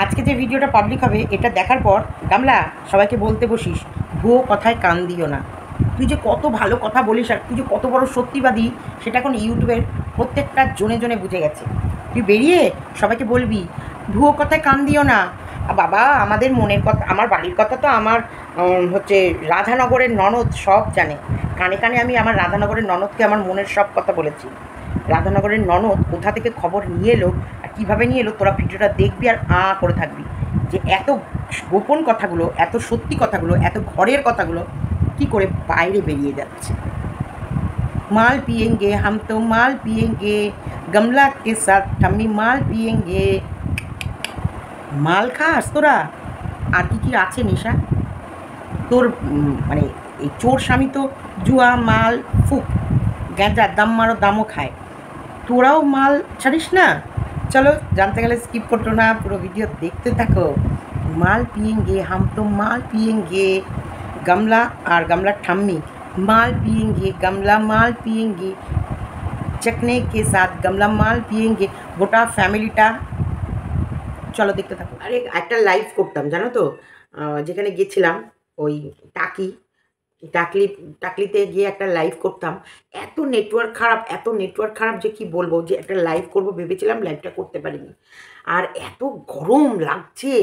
আজকে যে ভিডিওটা পাবলিক হবে এটা দেখার পর গামলা সবাইকে বলতে বসিস, ভুয়ো কথায় কান দিও না। তুই যে কত ভালো কথা বলিস আর তুই যে কত বড় সত্যিবাদী সেটা এখন ইউটিউবের প্রত্যেকটা জনে জনে বুঝে গেছে। তুই বেরিয়ে সবাইকে বলবি ভুয়ো কথায় কান দিও না। বাবা, আমাদের মনের কথা, আমার বাড়ির কথা তো আমার হচ্ছে রাধানগরের ননদ সব জানে। কানে কানে আমি আমার রাধানগরের ননদকে আমার মনের সব কথা বলেছি। রাধানগরের ননদ কোথা থেকে খবর নিয়ে এলো আর কীভাবে নিয়ে এলো, তোরা ভিডিওটা দেখবি আর করে থাকবি যে এত গোপন কথাগুলো, এত সত্যি কথাগুলো, এত ঘরের কথাগুলো কি করে বাইরে বেরিয়ে যাচ্ছে। মাল পিয়েঙ্গে হাম তো মাল পিয়েঙ্গে, গমলা কে সাথ ঠাম্মি মাল পিয়েঙ্গে। মাল খাস তোরা? আর কি কি আছে নেশা তোর? মানে এই চোর স্বামী তো জুয়া, মাল, ফুক, গ্যাঁজা, দাম মারো দামও খায়। তোরাও মাল ছাড়িস না? চলো, জানতে গেলে স্কিপ করতো না, পুরো ভিডিও দেখতে থাকো। মাল পিয়েঙ্গে হাম তো মাল পিয়েঙ্গে, গামলা আর গামলার ঠাম্মি মাল পিয়েঙ্গে, গামলা মাল পিয়েঙ্গে, চকনে কে সাথ গামলা মাল পিয়েঙ্গে, গোটা ফ্যামিলিটা। চলো দেখতে থাকো। আরে একটা লাইভ করতাম জানো তো, যেখানে গেছিলাম ওই টাকি টাকলি টাকলিতে গিয়ে একটা লাইভ করতাম। এত নেটওয়ার্ক খারাপ, এত নেটওয়ার্ক খারাপ যে কি বলবো, যে একটা লাইভ করব ভেবেছিলাম, লাইভটা করতে পারিনি। আর এত গরম লাগছে,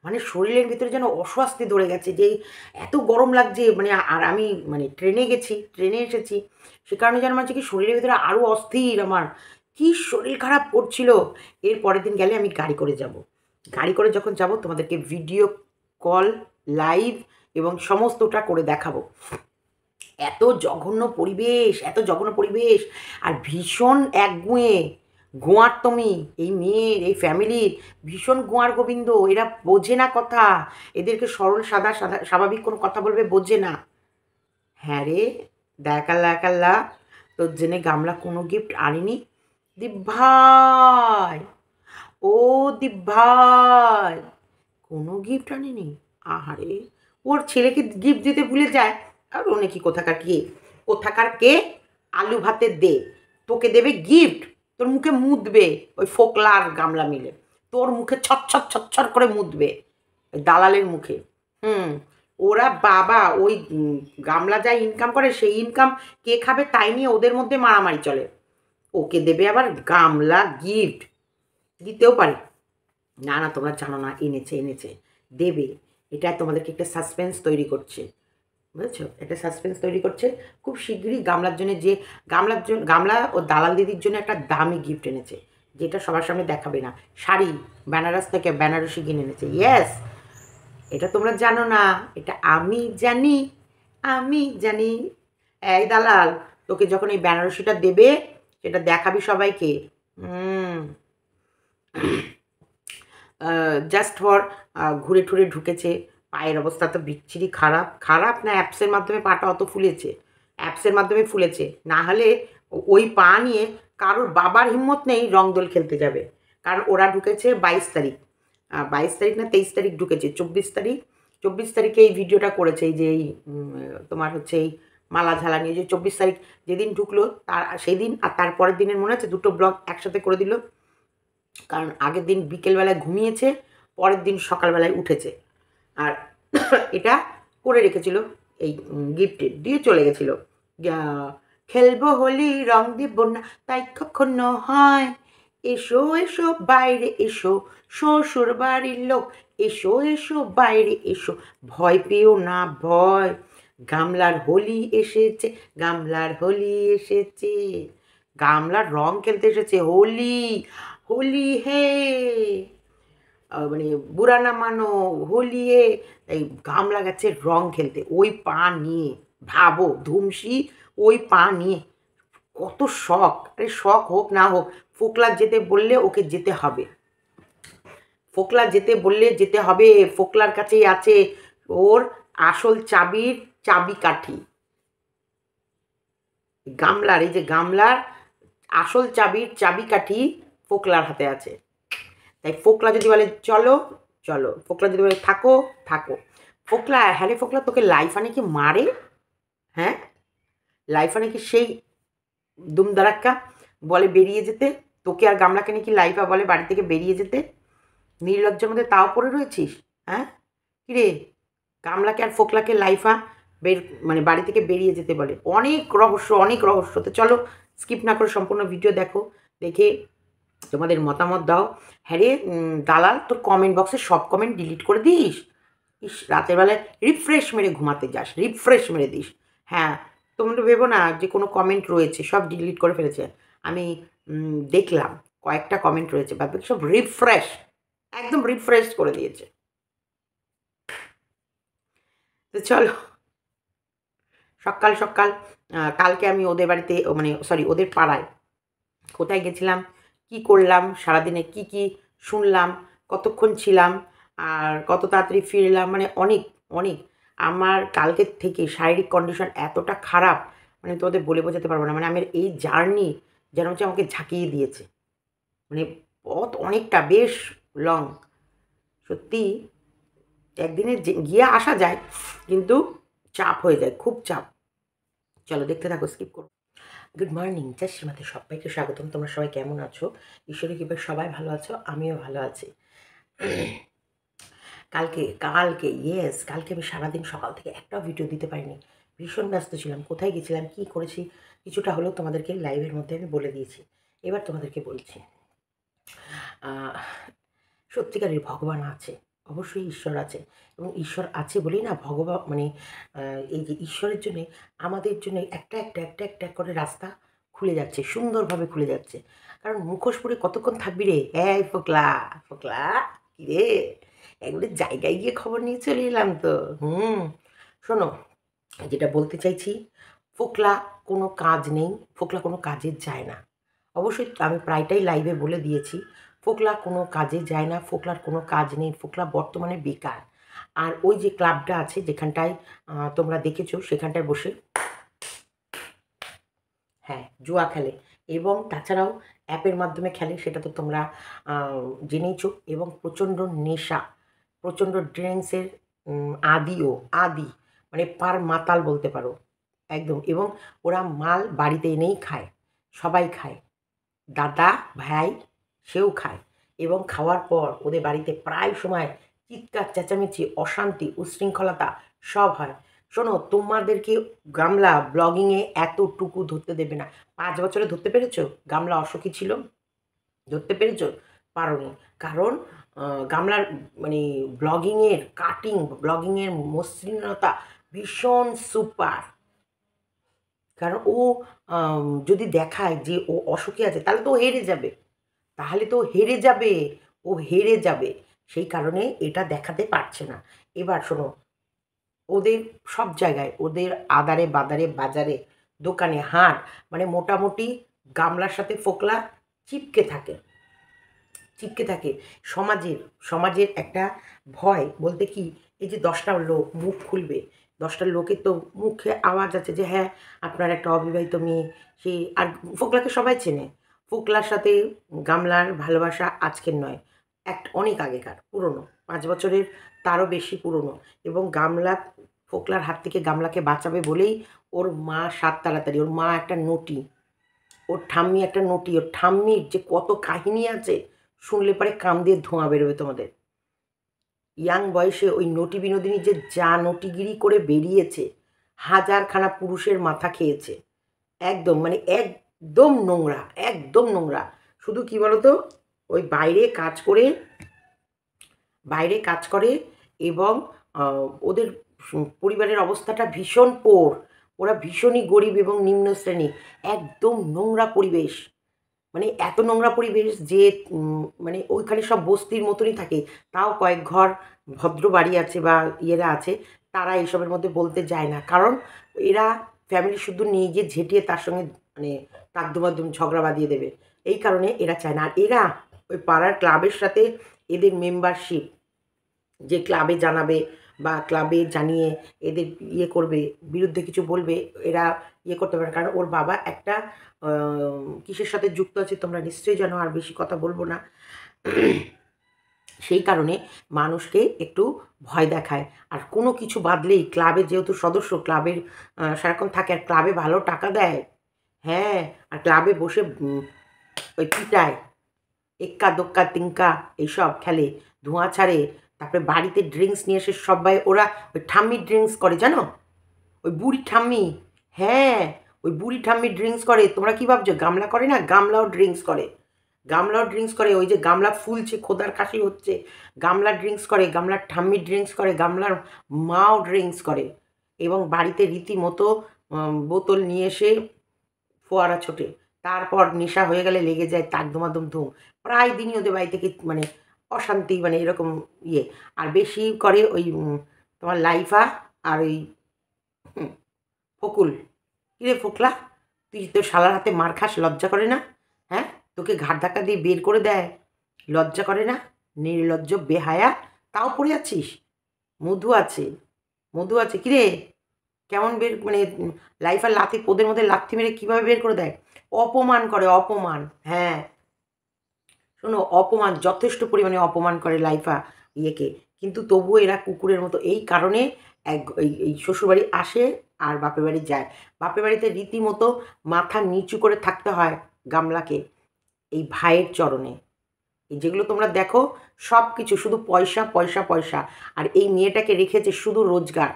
মানে শরীরের ভিতরে যেন অস্বস্তি ধরে গেছে, যে এত গরম লাগছে। মানে আর আমি মানে ট্রেনে গেছি, ট্রেনে এসেছি, সে কারণে যেন মানে কি শরীরের ভিতরে আরও অস্থির আমার, কি শরীর খারাপ করছিল। এর পরের দিন গেলে আমি গাড়ি করে যাব। গাড়ি করে যখন যাব তোমাদেরকে ভিডিও কল, লাইভ এবং সমস্তটা করে দেখাবো। এত জঘন্য পরিবেশ, এত জঘন্য পরিবেশ, আর ভীষণ একগুঁয়ে গোয়ার তুমি এই মেয়ের, এই ফ্যামিলির ভীষণ গোয়ার গোবিন্দ। এরা বোঝে না কথা, এদেরকে সরল সাদা সাদা স্বাভাবিক কোনো কথা বলবে বোঝে না। হ্যাঁ রে, দেখাল্লা একাল্লা, তোর জন্যে গামলা কোনো গিফট আনিনি? দীপ ভাই, ও দীপ ভাই, কোনো গিফট আনেনি? আহারে, ওর ছেলেকে গিফট দিতে ভুলে যায়। আর ও নাকি কোথাকার কে আলু ভাতের দে, তোকে দেবে গিফট, তোর মুখে মুদবে ওই ফোকলা আর গামলা মিলে, তোর মুখে ছচ্ছর ছচ্ছর করে মুদবে ওই দালালের মুখে। ওরা বাবা ওই গামলা যা ইনকাম করে সেই ইনকাম কে খাবে তাই নিয়ে ওদের মধ্যে মারামারি চলে। ওকে দেবে আবার গামলা গিফট, দিতেও পারে। না না, তোমরা জানো না, এনেছে দেবে। এটা তোমাদেরকে একটা সাসপেন্স তৈরি করছে, বুঝেছো? একটা সাসপেন্স তৈরি করছে। খুব শীঘ্রই গামলার জন্য, যে গামলা ও দালাল দিদির জন্য একটা দামি গিফট এনেছে, যেটা সবার সামনে দেখাবে না। শাড়ি বেনারস থেকে বেনারসি কিনে এনেছে। ইয়েস, এটা তোমরা জানো না, এটা আমি জানি, আমি জানি। এই দালাল, তোকে যখন এই বেনারসিটা দেবে সেটা দেখাবি সবাইকে। জাস্ট ফর ঘুরে ঠুরে ঢুকেছে। পায়ের অবস্থা তো বিচ্ছিরি খারাপ। খারাপ না, অ্যাপসের মাধ্যমে পাটা অত ফুলেছে, অ্যাপসের মাধ্যমে ফুলেছে। না হলে ওই পা নিয়ে কারোর বাবার হিম্মত নেই রংদোল খেলতে যাবে। কারণ ওরা ঢুকেছে 22 তারিখ, 22 তারিখ না 23 তারিখ ঢুকেছে। 24 তারিখে এই ভিডিওটা করেছে, এই যে এই তোমার হচ্ছে এই মালা ঝালা নিয়ে, যে 24 তারিখ যেদিন ঢুকলো তার সেই দিন আর তারপরের দিনের মনে আছে দুটো ব্লগ একসাথে করে দিল। কারণ আগের দিন বিকেলবেলায় ঘুমিয়েছে, পরের দিন সকালবেলায় উঠেছে, আর এটা করে রেখেছিল। এই গিফট দিয়ে চলে গেছিলো, খেলবো হোলি রং দিব না তাই কখনো হয়, এসো এসো বাইরে এসো শ্বশুর বাড়ির লোক, এসো এসো বাইরে এসো, ভয় পেও না ভয়, গামলার হোলি এসেছে, গামলার হোলি এসেছে, গামলার রং খেলতে এসেছে। হোলি হোলি হে, মানে বুড়া না মানো হোলি হে। এই গামলা গেছে রং খেলতে ওই পা নিয়ে, ভাবো ধুমসি ওই পা নিয়ে কত শখ। আরে শখ হোক না হোক, ফোকলা যেতে বললে ওকে যেতে হবে, ফোকলা যেতে বললে যেতে হবে। ফোকলার কাছেই আছে ওর আসল চাবির চাবিকাঠি। গামলার, এই যে গামলার আসল চাবির চাবিকাঠি ফোকলার হাতে আছে। তাই ফোকলা যদি বলে চলো চলো, ফোকলা যদি বলে থাকো থাকো। ফোকলা, হ্যাঁ রে ফোকলা, তোকে লাইফানে কি মারে? হ্যাঁ, লাইফানে কি সেই দুমদারাক্কা বলে বেরিয়ে যেতে? তোকে আর গামলাকে নাকি লাইফা বলে বাড়ি থেকে বেরিয়ে যেতে? নির্লজ্জের মধ্যে তাও পড়ে রয়েছিস? হ্যাঁ, কিরে, গামলাকে আর ফোকলাকে লাইফা মানে বাড়ি থেকে বেরিয়ে যেতে বলে। অনেক রহস্য, অনেক রহস্য। তো চলো স্কিপ না করে সম্পূর্ণ ভিডিও দেখো, দেখে তোমাদের মতামত দাও। হ্যাঁ রে দালাল, তোর কমেন্ট বক্সে সব কমেন্ট ডিলিট করে দিস। ইস, রাতের বেলায় রিফ্রেশ মেরে ঘুমাতে যাস, রিফ্রেশ মেরে দিস। হ্যাঁ, তোমরা ভেবো না যে কোনো কমেন্ট রয়েছে, সব ডিলিট করে ফেলেছে। আমি দেখলাম কয়েকটা কমেন্ট রয়েছে, বাদ বাকি সব রিফ্রেশ, একদম রিফ্রেশ করে দিয়েছে। তো চলো, সকাল সকাল কালকে আমি ওদের বাড়িতে, মানে সরি ওদের পাড়ায় কোথায় গেছিলাম, কি করলাম, সারাদিনে কি কি শুনলাম, কতক্ষণ ছিলাম, আর কত তাড়াতাড়ি ফিরলাম, মানে অনেক অনেক। আমার কালকের থেকে শারীরিক কন্ডিশন এতটা খারাপ, মানে তোদের বলে বোঝাতে পারবো না। মানে আমার এই জার্নি যেন হচ্ছে আমাকে ঝাঁকিয়ে দিয়েছে, মানে পথ অনেকটা বেশ লং। সত্যি একদিনে গিয়ে আসা যায়, কিন্তু চাপ হয়ে যায়, খুব চাপ। চলো দেখতে থাকো, স্কিপ করো। গুড মর্নিং, জাস্ট সীমাতে সবাইকে স্বাগতম। তোমরা সবাই কেমন আছো? ঈশ্বরের কৃপায় সবাই ভালো আছো, আমিও ভালো আছি। কালকে কালকে ইয়েস কালকে আমি সারাদিন সকাল থেকে একটাও ভিডিও দিতে পারিনি, ভীষণ ব্যস্ত ছিলাম। কোথায় গেছিলাম, কী করেছি, কিছুটা হলেও তোমাদেরকে লাইভের মধ্যে আমি বলে দিয়েছি। এবার তোমাদেরকে বলছি। সত্যিকারের ভগবান আছে, অবশ্যই ঈশ্বর আছে, এবং ঈশ্বর আছে বলেই না ভগবান, মানে এই যে ঈশ্বরের জন্যে আমাদের জন্য একটা একটা একটা একটা করে রাস্তা খুলে যাচ্ছে, সুন্দরভাবে খুলে যাচ্ছে। কারণ মুখোশ পরে কতক্ষণ থাকবি রে? এই ফোকলা, ফোকলা কী রে, একবারে জায়গায় গিয়ে খবর নিয়ে চলে এলাম তো। শোনো, যেটা বলতে চাইছি, ফোকলা কোনো কাজ নেই, ফোকলা কোনো কাজে যায় না। অবশ্যই আমি প্রায়টাই লাইভে বলে দিয়েছি, ফোকলা কোনো কাজে যায় না, ফোকলার কোনো কাজ নেই, ফোকলা বর্তমানে বেকার। আর ওই যে ক্লাবটা আছে যেখানটায় তোমরা দেখেছো, সেখানটায় বসে হ্যাঁ জুয়া খেলে, এবং তাছাড়াও অ্যাপের মাধ্যমে খেলে, সেটা তো তোমরা জেনেইছো। এবং প্রচণ্ড নেশা, প্রচণ্ড ড্রিঙ্কসের আদি, মানে পার মাতাল বলতে পারো একদম। এবং ওরা মাল বাড়িতে এনেই খায়, সবাই খায়, দাদা ভাই সেও খায়। এবং খাওয়ার পর ওদের বাড়িতে প্রায় সময় চিৎকার চেঁচামেচি, অশান্তি, উচ্ছৃঙ্খলতা সব হয়। শোনো, তোমাদেরকে গামলা ব্লগিংয়ে এতটুকু ধরতে দেবে না। 5 বছরে ধরতে পেরেছো গামলা অসুখী ছিল? ধরতে পেরেছো? পারোনি। কারণ গামলার মানে ব্লগিংয়ের কাটিং, ব্লগিংয়ের মসৃণতা ভীষণ সুপার। কারণ ও যদি দেখায় যে ও অসুখী আছে, তাহলে তো ও হেরে যাবে, তাহলে তো হেরে যাবে, ও হেরে যাবে। সেই কারণে এটা দেখাতে পারছে না। এবার শোনো, ওদের সব জায়গায়, ওদের আদারে বাদারে বাজারে দোকানে হাট, মানে মোটামুটি গামলার সাথে ফোকলা চিপকে থাকে, চিপকে থাকে। সমাজের সমাজের একটা ভয় বলতে কি, এই যে 10টা লোক মুখ খুলবে, 10টা লোকের তো মুখে আওয়াজ আছে যে হ্যাঁ আপনার একটা অবিবাহিত মেয়ে, সে আর ফোকলাকে সবাই চেনে। ফোকলার সাথে গামলার ভালোবাসা আজকের নয়, অনেক আগেকার, পুরনো, 5 বছরের তারও বেশি পুরনো। এবং গামলা ফোকলার হাত থেকে গামলাকে বাঁচাবে বলেই ওর মা সাত তাড়াতাড়ি, ওর মা একটা নটি, ওর ঠাম্মি একটা নটি, ওর ঠাম্মির যে কত কাহিনী আছে, শুনলে পরে কান দিয়ে ধোঁয়া বেরোবে তোমাদের। ইয়াং বয়সে ওই নটি বিনোদিনী যে যা নটিগিরি করে বেরিয়েছে, হাজারখানা পুরুষের মাথা খেয়েছে, একদম মানে একদম নোংরা, একদম নোংরা। শুধু কি বলতো, ওই বাইরে কাজ করে, এবং ওদের পরিবারের অবস্থাটা ভীষণ পোর, ওরা ভীষণই গরিব এবং নিম্ন শ্রেণী, একদম নোংরা পরিবেশ। মানে এত নোংরা পরিবেশ যে মানে ওইখানে সব বস্তির মতনই থাকে। তাও কয়েক ঘর ভদ্র বাড়ি আছে বা ইয়েরা আছে, তারা এসবের মধ্যে বলতে যায় না। কারণ এরা ফ্যামিলি শুধু নিয়ে গিয়ে ঝেঁটিয়ে তার সঙ্গে মানে তাকদুমাদুম ঝগড়া বাঁধিয়ে দেবে, এই কারণে এরা চায় না। আর এরা ওই পাড়ার ক্লাবের সাথে এদের মেম্বারশিপ, যে ক্লাবে জানাবে বা ক্লাবে জানিয়ে এদের ইয়ে করবে, বিরুদ্ধে কিছু বলবে, এরা ইয়ে করতে পারে। কারণ ওর বাবা একটা কিসের সাথে যুক্ত আছে তোমরা নিশ্চয়ই জানো, আর বেশি কথা বলবো না। সেই কারণে মানুষকে একটু ভয় দেখায়। আর কোনো কিছু বাদলেই ক্লাবের যেহেতু সদস্য, ক্লাবের সারাক্ষণ থাকে, আর ক্লাবে ভালো টাকা দেয়, হ্যাঁ, আর ক্লাবে বসে ওই পিটায়, এক্কা দোক্কা তিঙ্কা এইসব খেলে, ধোঁয়া ছাড়ে, তারপরে বাড়িতে ড্রিঙ্কস নিয়ে এসে সবাই ওরা ওই ঠাম্মি ড্রিঙ্কস করে জানো, ওই বুড়ি ঠাম্মি, হ্যাঁ ওই বুড়ি ঠাম্মি ড্রিঙ্কস করে। তোমরা কী ভাবছো গামলা করে না? গামলাও ড্রিঙ্কস করে, গামলাও ড্রিঙ্কস করে। ওই যে গামলা ফুলছে, খোদার কাশি হচ্ছে, গামলা ড্রিঙ্কস করে, গামলার ঠাম্মি ড্রিঙ্কস করে, গামলার মাও ড্রিঙ্কস করে। এবং বাড়িতে রীতিমতো বোতল নিয়ে এসে ফোয়ারা ছোটে, তারপর নেশা হয়ে গেলে লেগে যায় তাক ধুমাধুম ধুম। প্রায় দিনই ওদের বাড়ি থেকে মানে অশান্তি, মানে এরকম ইয়ে। আর বেশি করে ওই তোমার লাইফা আর ওই ফকুল। কিরে ফোকলা, তুই তোর শালার হাতে মার খাস, লজ্জা করে না? হ্যাঁ, তোকে ঘাট ধাক্কা দিয়ে বের করে দেয়, লজ্জা করে না? নির্লজ্জ বেহায়া, তাও পড়ে আছিস। মধু আছে, মধু আছে। কিরে কেমন বের, মানে লাইফার লাথি ওদের মধ্যে লাথি মেরে কীভাবে বের করে দেয়? অপমান করে, অপমান। হ্যাঁ শোনো, অপমান, যথেষ্ট পরিমাণে অপমান করে লাইফা ইয়েকে, কিন্তু তবুও এরা কুকুরের মতো। এই কারণে এই শ্বশুরবাড়ি আসে আর বাপের বাড়ি যায়। বাপের বাড়িতে রীতিমতো মাথা নিচু করে থাকতে হয় গামলাকে, এই ভাইয়ের চরণে। এই যেগুলো তোমরা দেখো সব কিছু শুধু পয়সা পয়সা পয়সা। আর এই মেয়েটাকে রেখেছে শুধু রোজগার,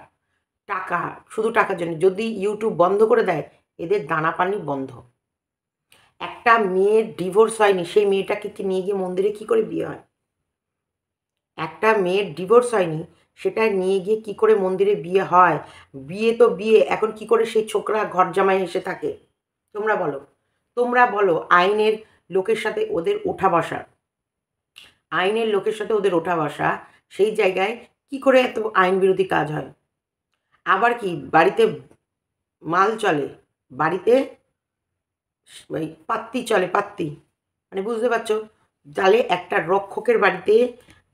টাকা, শুধু টাকার জন্য। যদি ইউটিউব বন্ধ করে দেয় এদের দানা পানি বন্ধ। একটা মেয়ের ডিভোর্স হয়নি, সেই মেয়েটাকে কি নিয়ে গিয়ে মন্দিরে কি করে বিয়ে হয়? একটা মেয়ের ডিভোর্স হয়নি, সেটা নিয়ে গিয়ে কি করে মন্দিরে বিয়ে হয়? বিয়ে তো বিয়ে, এখন কি করে সেই ছোকরা ঘর জামাই এসে থাকে? তোমরা বলো, তোমরা বলো। আইনের লোকের সাথে ওদের ওঠা বসা, আইনের লোকের সাথে ওদের ওঠা বসা, সেই জায়গায় কি করে এত আইন বিরোধী কাজ হয়? আবার কি বাড়িতে মাল চলে, বাড়িতে ওই পাত্তি চলে, পাত্তি, মানে বুঝতে পারছো? তাহলে একটা রক্ষকের বাড়িতে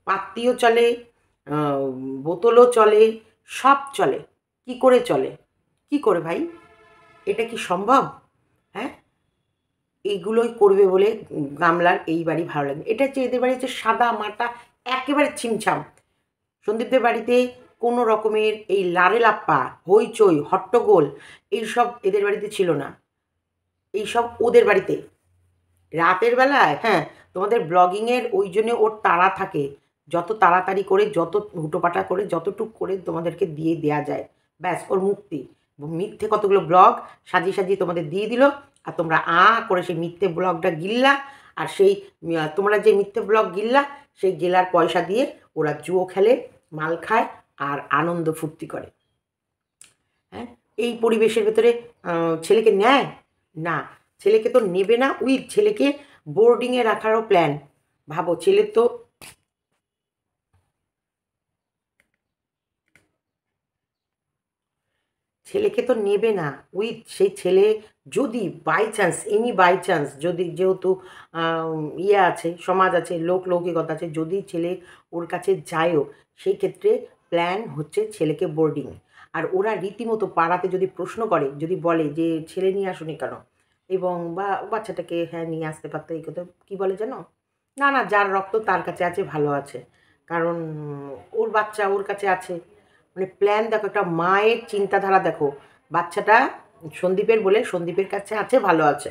পাত্তিও চলে, বোতলও চলে, সব চলে। কি করে চলে? কি করে ভাই? এটা কি সম্ভব? হ্যাঁ, এইগুলোই করবে বলে গামলার এই বাড়ি ভালো লাগে। এটা হচ্ছে এদের বাড়ি হচ্ছে সাদা মাটা, একেবারে ছিমছাম। সন্দীপদের বাড়িতে কোনো রকমের এই লারেলাপ্পা, হইচই, হট্টগোল এইসব এদের বাড়িতে ছিল না, এইসব ওদের বাড়িতে। রাতের বেলায়, হ্যাঁ, তোমাদের ব্লগিংয়ের ওই জন্যে ওর তাড়া থাকে, যত তাড়াতাড়ি করে, যত হুটোপাটা করে, যতটুক করে তোমাদেরকে দিয়ে দেয়া যায়, ব্যাস ওর মুক্তি। মিথ্যে কতগুলো ব্লগ সাজিয়ে সাজিয়ে তোমাদের দিয়ে দিল, আর তোমরা করে সেই মিথ্যে ব্লগটা গিললা। আর সেই তোমরা যে মিথ্যে ব্লগ গিললা, সেই গেলার পয়সা দিয়ে ওরা জুয়ো খেলে, মাল খায় আর আনন্দ ফুর্তি করে। হ্যাঁ, এই পরিবেশের ভেতরে ছেলেকে নেয় না, ছেলেকে তো নেবে না। উইথ ছেলেকে বোর্ডিংয়ে রাখারও প্ল্যান। ভাবো, ছেলের তো ছেলেকে তো নেবে না। উইথ সেই ছেলে যদি by chance, any by chance, যদি, যেহেতু ইয়ে আছে, সমাজ আছে, লৌকিকতা আছে, যদি ছেলে ওর কাছে যায়ও, সেই ক্ষেত্রে প্ল্যান হচ্ছে ছেলেকে বোর্ডিং। আর ওরা রীতিমতো পাড়াতে যদি প্রশ্ন করে, যদি বলে যে ছেলে নিয়ে আসুনি কেন, এবং বা বাচ্চাটাকে হ্যাঁ নিয়ে আসতে পারতো, এই কথা কী বলে জানো? না না, যার রক্ত তার কাছে আছে, ভালো আছে, কারণ ওর বাচ্চা ওর কাছে আছে। মানে প্ল্যান দেখো, একটা মায়ের চিন্তাধারা দেখো। বাচ্চাটা সন্দীপের বলে সন্দীপের কাছে আছে, ভালো আছে,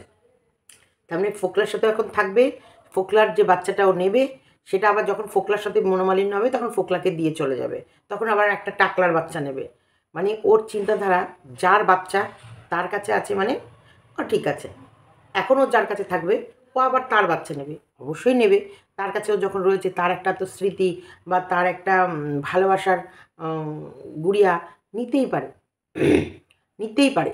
তার মানে ফোকলার সাথে এখন থাকবে। ফোকলার যে বাচ্চাটা ও নেবে, সেটা আবার যখন ফোকলার সাথে মনোমালিন্য হবে তখন ফোকলাকে দিয়ে চলে যাবে, তখন আবার একটা টাকলার বাচ্চা নেবে। মানে ওর চিন্তাধারা, যার বাচ্চা তার কাছে আছে মানে ও ঠিক আছে। এখনও যার কাছে থাকবে ও আবার তার বাচ্চা নেবে, অবশ্যই নেবে। তার কাছেও যখন রয়েছে, তার একটা তো স্মৃতি বা তার একটা ভালোবাসার গুড়িয়া নিতেই পারে, নিতেই পারে।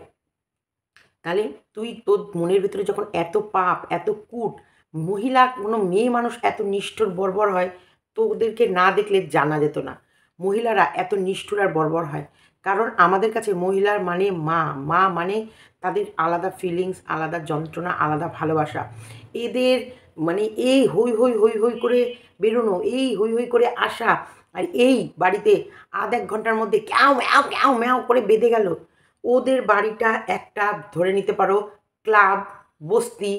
তাহলে তুই তোর মনের ভিতরে যখন এত পাপ, এত কূট, মহিলা, কোনো মেয়ে মানুষ এত নিষ্ঠুর বর্বর হয়, তো ওদেরকে না দেখলে জানা যেত না মহিলারা এত নিষ্ঠুর আর বর্বর হয়। কারণ আমাদের কাছে মহিলার মানে মা, মা মানে তাদের আলাদা ফিলিংস, আলাদা যন্ত্রণা, আলাদা ভালোবাসা। এদের মানে এই হই হই হই হই করে বেরোনো, এই হই হই করে আসা, আর এই বাড়িতে আধ এক ঘন্টার মধ্যে ক্যাও ম্যাও ক্যাও ম্যাও করে বেঁধে গেল। ওদের বাড়িটা একটা, ধরে নিতে পারো, ক্লাব, বস্তি,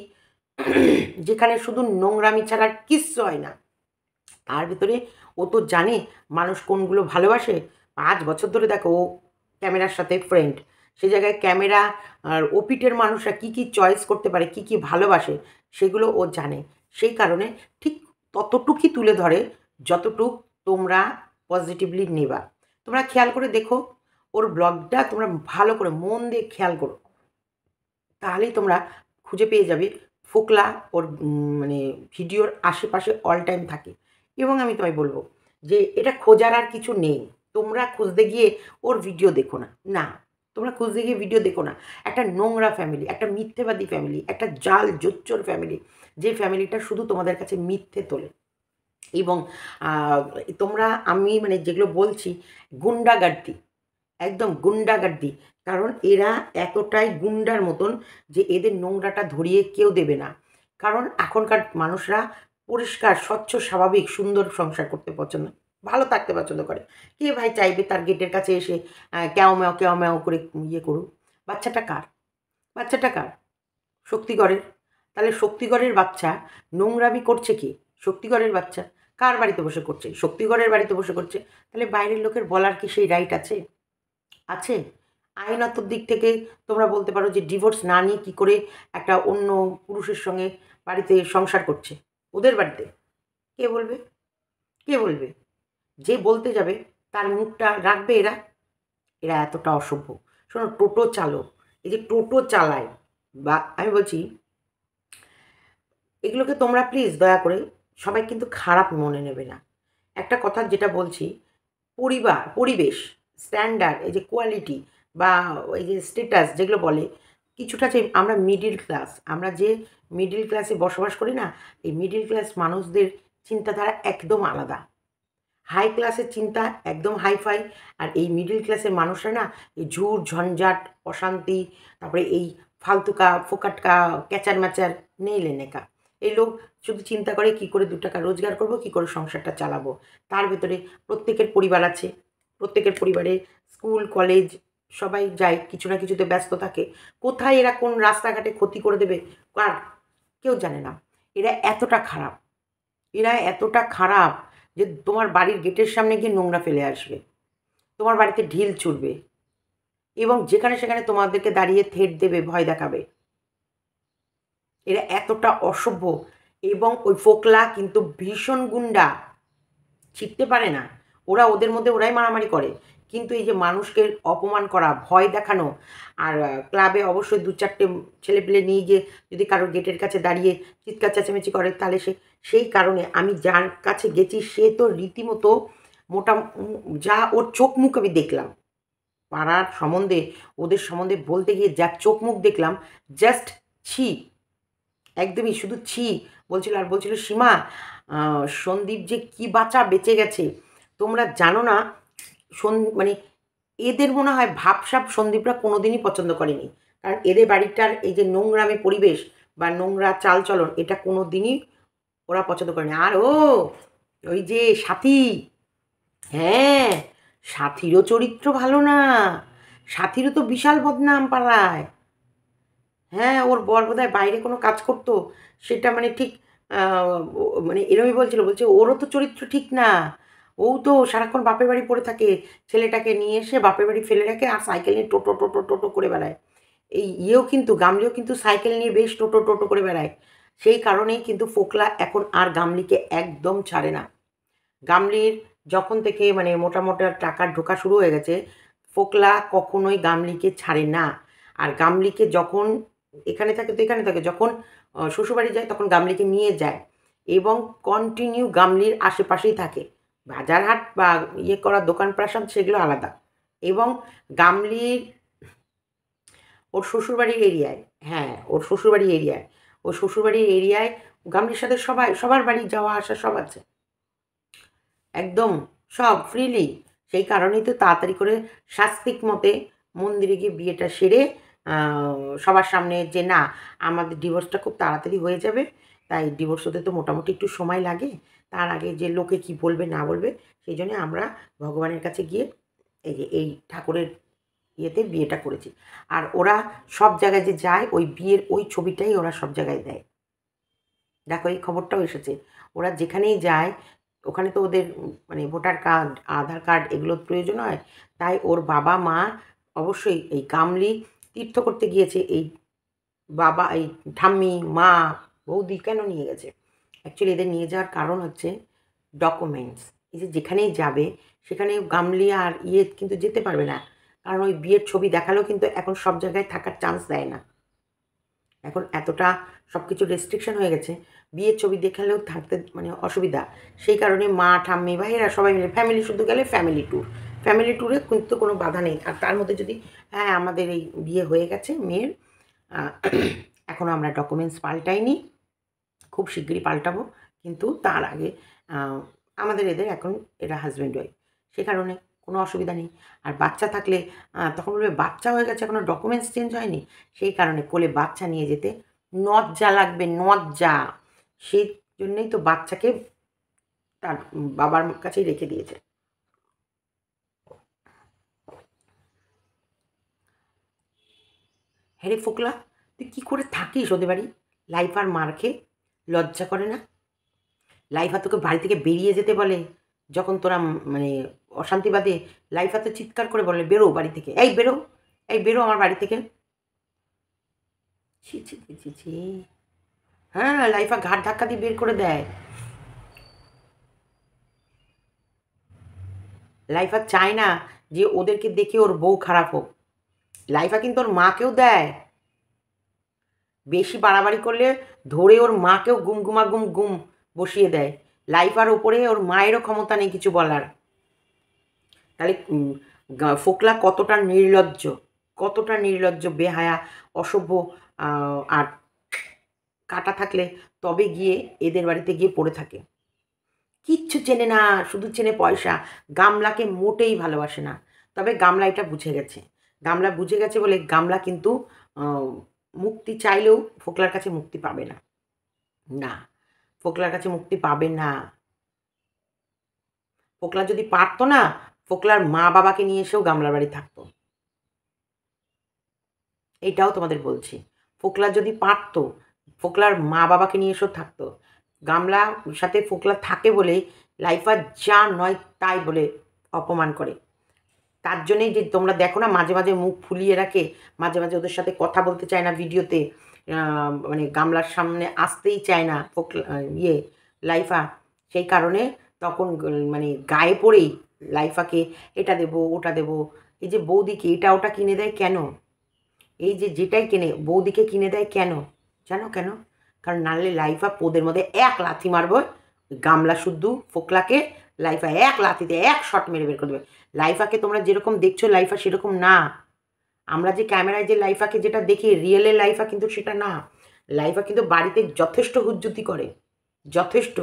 যেখানে শুধু নোংরামি ছাড়া আর কিচ্ছু হয় না। তার ভিতরে ও তো জানে মানুষ কোনগুলো ভালোবাসে। 5 বছর ধরে দেখো ও ক্যামেরার সাথে ফ্রেন্ড, সে জায়গায় ক্যামেরা আর ওপিটের মানুষরা কী কী চয়েস করতে পারে, কী কী ভালোবাসে, সেগুলো ও জানে। সেই কারণে ঠিক ততটুকুই তুলে ধরে যতটুক তোমরা পজিটিভলি নেবা। তোমরা খেয়াল করে দেখো, ওর ব্লগটা তোমরা ভালো করে মন দিয়ে খেয়াল করো, তাহলেই তোমরা খুঁজে পেয়ে যাবে ফোকলা ওর মানে ভিডিওর আশেপাশে অল টাইম থাকে। এবং আমি তোমায় বলবো যে এটা খোঁজার আর কিছু নেই। তোমরা খুঁজতে গিয়ে ওর ভিডিও দেখো না, না, তোমরা খুঁজতে গিয়ে ভিডিও দেখো না। একটা নোংরা ফ্যামিলি, একটা মিথ্যেবাদী ফ্যামিলি, একটা জাল জোচ্চোর ফ্যামিলি, যে ফ্যামিলিটা শুধু তোমাদের কাছে মিথ্যে তোলে। এবং তোমরা আমি মানে যেগুলো বলছি গুন্ডাগার্দি, একদম গুন্ডাগার্দি। কারণ এরা এতটাই গুন্ডার মতন যে এদের নোংরাটা ধরিয়ে কেউ দেবে না। কারণ এখনকার মানুষরা পরিষ্কার, স্বচ্ছ, স্বাভাবিক, সুন্দর সংসার করতে পছন্দ, ভালো থাকতে পছন্দ করে। কে ভাই চাইবে তার গেটের কাছে এসে ক্যাও ম্যাও করে ইয়ে করুক? বাচ্চাটা কার? বাচ্চাটা কার? শক্তিগড়ের। তাহলে শক্তিগড়ের বাচ্চা নোংরামি করছে কি? শক্তিগড়ের বাচ্চা কার বাড়িতে বসে করছে? শক্তিগড়ের বাড়িতে বসে করছে। তাহলে বাইরের লোকের বলার কি সেই রাইট আছে? আছে? আইনত দিক থেকে তোমরা বলতে পারো যে ডিভোর্স না নিয়ে কী করে একটা অন্য পুরুষের সঙ্গে বাড়িতে সংসার করছে? ওদের বাড়িতে। কে বলবে? কে বলবে? যে বলতে যাবে তার মুখটা রাখবে এরা? এরা এতটা অসভ্য। শোনো, টোটো চালক, এই যে টোটো চালায়, বা আমি বলছি এগুলোকে তোমরা প্লিজ দয়া করে সবাই কিন্তু খারাপ মনে নেবে না। একটা কথা যেটা বলছি, পরিবার, পরিবেশ, স্ট্যান্ডার্ড, এই যে কোয়ালিটি বা এই যে স্ট্যাটাস যেগুলো বলে, কিছুটা যে আমরা মিডল ক্লাস, আমরা যে মিডল ক্লাসে বসবাস করি না, এই মিডল ক্লাস মানুষদের চিন্তাধারা একদম আলাদা। হাই ক্লাসের চিন্তা একদম হাইফাই, আর এই মিডল ক্লাসের মানুষরা না এই ঝুট ঝঞ্ঝাট, অশান্তি, তারপরে এই ফালতুকা ফোকাটকা ক্যাচার ম্যাচার নেই লেনেকা। এই লোক শুধু চিন্তা করে কী করে 2 টাকা রোজগার করব, কী করে সংসারটা চালাবো। তার ভেতরে প্রত্যেকের পরিবার আছে, প্রত্যেকের পরিবারে স্কুল কলেজ সবাই যায়, কিছু না কিছুতে ব্যস্ত থাকে। কোথায় এরা কোন রাস্তাঘাটে ক্ষতি করে দেবে কার কেউ জানে না। এরা এতটা খারাপ, এরা এতটা খারাপ যে তোমার বাড়ির গেটের সামনে গিয়ে নোংরা ফেলে আসবে, তোমার বাড়িতে ঢিল ছুড়বে, এবং যেখানে সেখানে তোমাদেরকে দাঁড়িয়ে থেট দেবে, ভয় দেখাবে। এরা এতটা অসভ্য। এবং ওই ফোকলা কিন্তু ভীষণ গুন্ডা, ছিটতে পারে না। ওরা ওদের মধ্যে ওরাই মারামারি করে। কিন্তু এই যে মানুষকে অপমান করা, ভয় দেখানো, আর ক্লাবে অবশ্যই 2-4টে ছেলেপেলে নিয়ে গিয়ে যদি কারোর গেটের কাছে দাঁড়িয়ে চিৎকার চেঁচামেচি করে, তাহলে সেই কারণে আমি যার কাছে গেছি সে তো রীতিমতো মোটা যা ওর চোখ মুখ আমি দেখলাম। পাড়ার সম্বন্ধে, ওদের সম্বন্ধে বলতে গিয়ে যা চোখ মুখ দেখলাম, জাস্ট ছি, একদমই শুধু ছি বলছিল। আর বলছিল সীমা, সন্দীপ যে কী বাঁচা বেঁচে গেছে তোমরা জানো না। মানে এদের মনে হয় ভাবসাব সন্দীপরা কোনো দিনই পছন্দ করেনি। কারণ এদের বাড়িটার এই যে নোংরামে পরিবেশ বা নোংরা চালচলন, এটা কোনো দিনই ওরা পছন্দ করেনি। আর ওই যে সাথী, হ্যাঁ, সাথীরও চরিত্র ভালো না। সাথীরও তো বিশাল বদনাম পাড়ায়। হ্যাঁ, ওর বর বোধহয় বাইরে কোনো কাজ করতো, সেটা মানে ঠিক মানে এরমই বলছে ওরও তো চরিত্র ঠিক না। ও তো সারাক্ষণ বাপের বাড়ি পড়ে থাকে, ছেলেটাকে নিয়ে এসে বাপের বাড়ি ফেলে রাখে আর সাইকেল নিয়ে টোটো টোটো টোটো করে বেড়ায়। এই ইয়েও কিন্তু গামলিও কিন্তু সাইকেল নিয়ে বেশ টোটো টোটো করে বেড়ায়। সেই কারণেই কিন্তু ফোকলা এখন আর গামলিকে একদম ছাড়ে না। গামলির যখন থেকে মানে মোটা টাকা ঢোকা শুরু হয়ে গেছে, ফোকলা কখনোই গামলিকে ছাড়ে না। আর গামলিকে যখন এখানে থাকে তো এখানে থাকে, যখন শ্বশুরবাড়ি যায় তখন গামলিকে নিয়ে যায় এবং কন্টিনিউ গামলির আশেপাশেই থাকে। বাজার হাট বা ইয়ে করা দোকান প্রাসাদ সেগুলো আলাদা। এবং গামলির ওর শ্বশুরবাড়ির এরিয়ায়, হ্যাঁ, ওর শ্বশুরবাড়ির এরিয়ায় গামলির সাথে সবার বাড়ি যাওয়া আসা সব আছে, একদম সব ফ্রিলি। সেই কারণেই তো তাড়াতাড়ি করে শাস্তিক মতে মন্দিরে গিয়ে বিয়েটা সেরে সবার সামনে যে না আমাদের ডিভোর্সটা খুব তাড়াতাড়ি হয়ে যাবে, তাই ডিভোর্স হতে তো মোটামুটি একটু সময় লাগে, তার আগে যে লোকে কি বলবে না বলবে, সেই জন্যে আমরা ভগবানের কাছে গিয়ে এই যে এই ঠাকুরের ইয়েতে বিয়েটা করেছি। আর ওরা সব জায়গায় যে যায় ওই বিয়ের ওই ছবিটাই ওরা সব জায়গায় দেয়। দেখো এই খবরটাও এসেছে, ওরা যেখানেই যায় ওখানে তো ওদের মানে ভোটার কার্ড, আধার কার্ড এগুলোর প্রয়োজন হয়। তাই ওর বাবা মা অবশ্যই এই গামলি তীর্থ করতে গিয়েছে, এই বাবা এই ঠাম্মি মা বৌদি কেন নিয়ে গেছে, অ্যাকচুয়ালি এদের নিয়ে যাওয়ার কারণ হচ্ছে ডকুমেন্টস। এই যে যেখানেই যাবে সেখানে গামলি আর কিন্তু যেতে পারবে না, কারণ ওই বিয়ের ছবি দেখালেও কিন্তু এখন সব জায়গায় থাকার চান্স দেয় না। এখন এতটা সব কিছু রেস্ট্রিকশন হয়ে গেছে, বিয়ের ছবি দেখালেও থাকতে মানে অসুবিধা। সেই কারণে মা ঠাম্মি বা এরা সবাই মিলে ফ্যামিলি, শুধু গেলে ফ্যামিলি ট্যুর, ফ্যামিলি ট্যুরে কিন্তু কোনো বাধা নেই। আর তার মধ্যে যদি হ্যাঁ আমাদের এই বিয়ে হয়ে গেছে মেয়ের, এখনও আমরা ডকুমেন্টস পাল্টাইনি, খুব শিগগিরই পাল্টাবো, কিন্তু তার আগে আমাদের এদের এখন এরা হাজব্যান্ড ওয়াইফ, সে কারণে কোনো অসুবিধা নেই। আর বাচ্চা থাকলে তখন বলবে বাচ্চা হয়ে গেছে এখনও ডকুমেন্টস চেঞ্জ হয়নি, সেই কারণে কোলে বাচ্চা নিয়ে যেতে লজ্জা লাগবে, লজ্জা। সেই জন্যেই তো বাচ্চাকে তার বাবার কাছেই রেখে দিয়েছে। হ্যাঁ রে ফোকলা, তুই কী করে থাকিস ওদের বাড়ি? লাইফার মার খেয়ে লজ্জা করে না? লাইফা তোকে বাড়ি থেকে বেরিয়ে যেতে বলে যখন তোরা মানে অশান্তি বাদে, লাইফা তো চিৎকার করে বলে বেরো বাড়ি থেকে, এই বেরো, এই বেরো আমার বাড়ি থেকে। ছি ছি ছি ছি ছি। হ্যাঁ, লাইফা ঘাট ধাক্কা দিয়ে বের করে দেয়। লাইফা চায় না যে ওদেরকে দেখে ওর বউ খারাপ হোক। লাইফা কিন্তু ওর মাকেও দেয়, বেশি বাড়াবাড়ি করলে ধরে ওর মাকেও গুম গুমা গুম গুম বসিয়ে দেয়। লাইফার ওপরে ওর মায়েরও ক্ষমতা নেই কিছু বলার। তাহলে ফোকলা কতটা নির্লজ্জ, কতটা নির্লজ্জ, বেহায়া, অসভ্য। আর কাটা থাকলে তবে গিয়ে এদের বাড়িতে গিয়ে পড়ে থাকে। কিচ্ছু চেনে না, শুধু চেনে পয়সা। গামলাকে মোটেই ভালোবাসে না। তবে গামলা এটা বুঝে গেছে। গামলা বুঝে গেছে বলে গামলা কিন্তু মুক্তি চাইলেও ফোকলার কাছে মুক্তি পাবে না। না, ফোকলার কাছে মুক্তি পাবে না। ফোকলা যদি পারতো না, ফোকলার মা বাবাকে নিয়ে এসেও গামলার বাড়ি থাকতো। এটাও তোমাদের বলছি, ফোকলা যদি পারতো, ফোকলার মা বাবাকে নিয়ে এসেও থাকতো। গামলার সাথে ফোকলা থাকে বলেই লাইফা যা নয় তাই বলে অপমান করে। তার জন্যেই যে তোমরা দেখো না মাঝে মাঝে মুখ ফুলিয়ে রাখে, মাঝে মাঝে ওদের সাথে কথা বলতে চায় না ভিডিওতে, মানে গামলার সামনে আসতেই চায় না ফোকলা লাইফা। সেই কারণে তখন মানে গায়ে পড়েই লাইফাকে এটা দেবো ওটা দেবো, এই যে বৌদিকে এটা ওটা কিনে দেয় কেন? এই যে যেটাই কেনে বৌদিকে কিনে দেয় কেন জানো কেন? কারণ নাহলে লাইফা পোদের মধ্যে এক লাথি মারবো, গামলা শুদ্ধ ফোকলাকে লাইফা এক লাথিতে এক শট মেরে বের করে দেবে। লাইফাকে তোমরা যেরকম দেখছো লাইফা সেরকম না। আমরা যে ক্যামেরায় যে লাইফাকে যেটা দেখি রিয়েলের লাইফা কিন্তু সেটা না। লাইফা কিন্তু বাড়িতে যথেষ্ট হুজ্জুতি করে, যথেষ্ট।